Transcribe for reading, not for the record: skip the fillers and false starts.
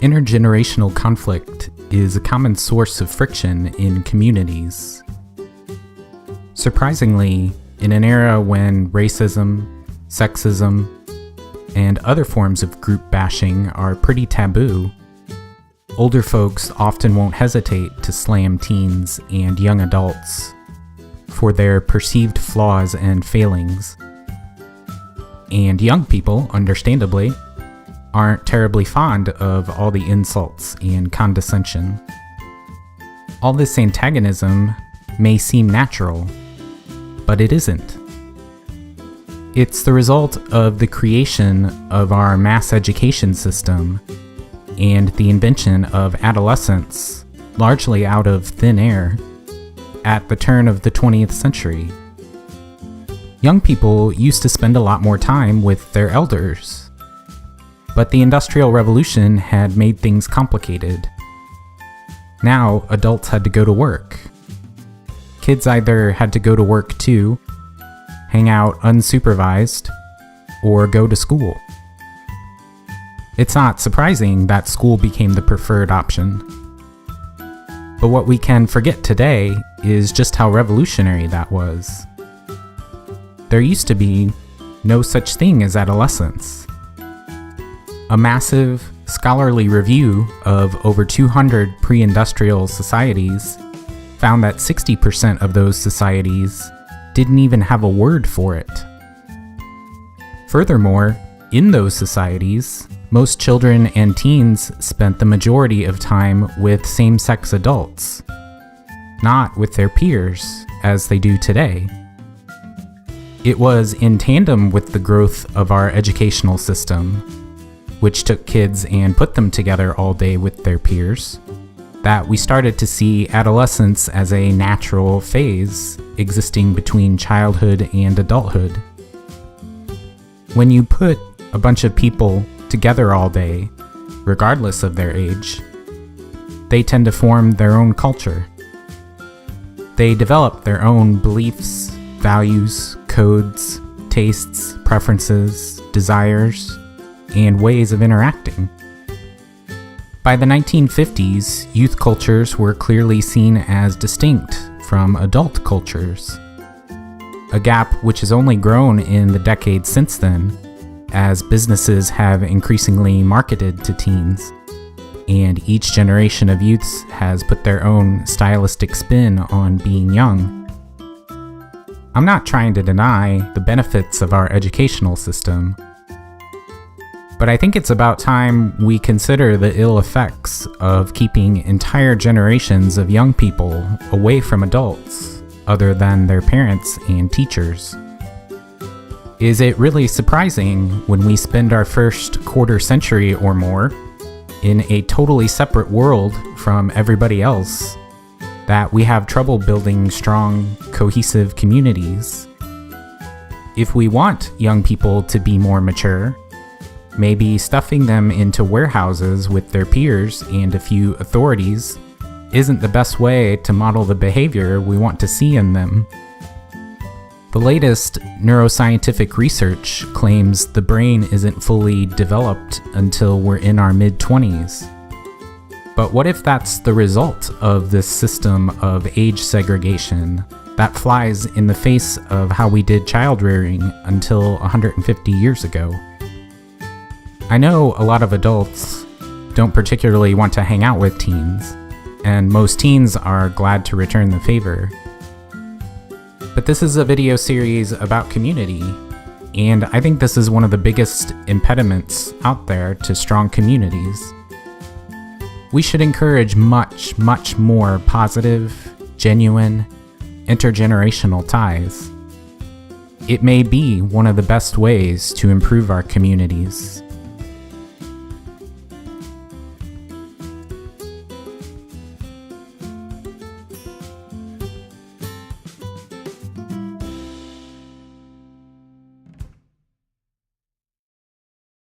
Intergenerational conflict is a common source of friction in communities. Surprisingly, in an era when racism, sexism, and other forms of group bashing are pretty taboo, older folks often won't hesitate to slam teens and young adults for their perceived flaws and failings. And young people, understandably, aren't terribly fond of all the insults and condescension. All this antagonism may seem natural, but it isn't. It's the result of the creation of our mass education system and the invention of adolescence, largely out of thin air, at the turn of the 20th century. Young people used to spend a lot more time with their elders, but the Industrial Revolution had made things complicated. Now, adults had to go to work. Kids either had to go to work too, hang out unsupervised, or go to school. It's not surprising that school became the preferred option. But what we can forget today is just how revolutionary that was. There used to be no such thing as adolescence. A massive, scholarly review of over 200 pre-industrial societies found that 60% of those societies didn't even have a word for it. Furthermore, in those societies, most children and teens spent the majority of time with same-sex adults, not with their peers, as they do today. It was in tandem with the growth of our educational system, which took kids and put them together all day with their peers, that we started to see adolescence as a natural phase existing between childhood and adulthood. When you put a bunch of people together all day, regardless of their age, they tend to form their own culture. They develop their own beliefs, values, codes, tastes, preferences, desires, and ways of interacting. By the 1950s, youth cultures were clearly seen as distinct from adult cultures, a gap which has only grown in the decades since then, as businesses have increasingly marketed to teens, and each generation of youths has put their own stylistic spin on being young. I'm not trying to deny the benefits of our educational system, but I think it's about time we consider the ill effects of keeping entire generations of young people away from adults other than their parents and teachers. Is it really surprising when we spend our first quarter century or more in a totally separate world from everybody else that we have trouble building strong, cohesive communities? If we want young people to be more mature, maybe stuffing them into warehouses with their peers and a few authorities isn't the best way to model the behavior we want to see in them. The latest neuroscientific research claims the brain isn't fully developed until we're in our mid-20s. But what if that's the result of this system of age segregation that flies in the face of how we did child rearing until 150 years ago? I know a lot of adults don't particularly want to hang out with teens, and most teens are glad to return the favor. But this is a video series about community, and I think this is one of the biggest impediments out there to strong communities. We should encourage much, much more positive, genuine, intergenerational ties. It may be one of the best ways to improve our communities.